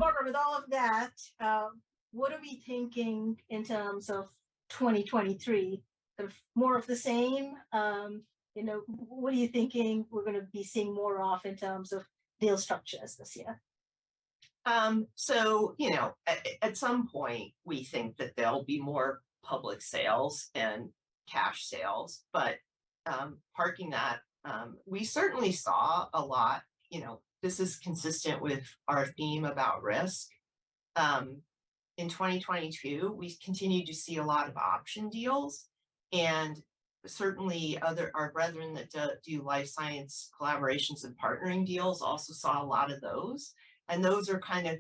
Barbara, with all of that, what are we thinking in terms of 2023? Sort of more of the same? What are you thinking we're going to be seeing more of in terms of deal structures this year? At some point, we think that there'll be more public sales and cash sales, but parking that, we certainly saw a lot. This is consistent with our theme about risk. In 2022, we continued to see a lot of option deals, and certainly our brethren that do life science collaborations and partnering deals also saw a lot of those. And those are kind of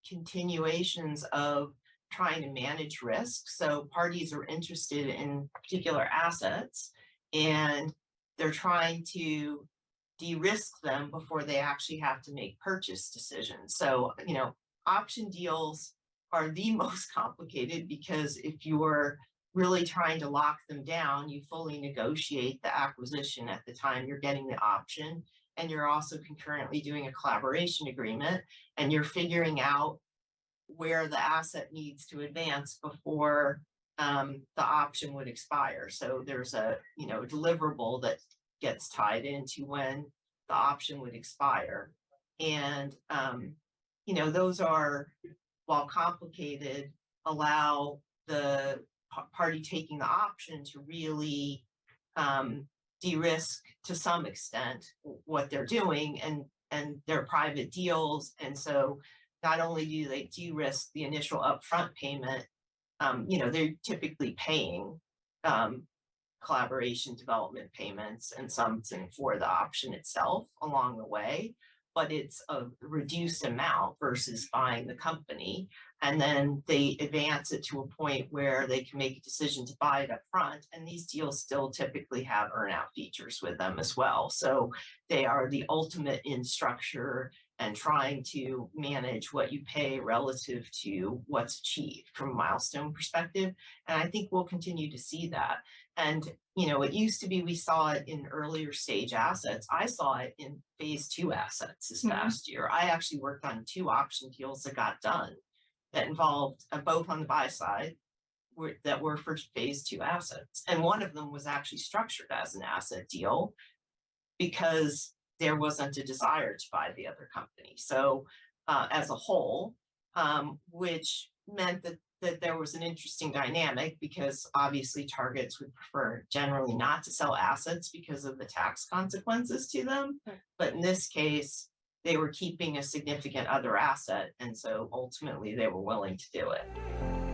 continuations of trying to manage risk. So parties are interested in particular assets, and they're trying to de-risk them before they actually have to make purchase decisions. So, option deals are the most complicated, because if you're really trying to lock them down, you fully negotiate the acquisition at the time you're getting the option. And you're also concurrently doing a collaboration agreement, and you're figuring out where the asset needs to advance before the option would expire. So there's a deliverable that gets tied into when the option would expire. And those are, while complicated, allow the party taking the option to really de-risk to some extent what they're doing, and they're private deals. And so not only do they de-risk the initial upfront payment, they're typically paying collaboration development payments and something for the option itself along the way, but it's a reduced amount versus buying the company. And then they advance it to a point where they can make a decision to buy it up front. And these deals still typically have earnout features with them as well. So they are the ultimate in structure and trying to manage what you pay relative to what's achieved from a milestone perspective. And I think we'll continue to see that. And, it used to be we saw it in earlier stage assets. I saw it in phase 2 assets this past year. I actually worked on 2 option deals that got done that involved both on the buy side that were for phase 2 assets. And one of them was actually structured as an asset deal because there wasn't a desire to buy the other company. So as a whole, which meant that there was an interesting dynamic, because obviously targets would prefer generally not to sell assets because of the tax consequences to them. But in this case, they were keeping a significant other asset. And so ultimately they were willing to do it.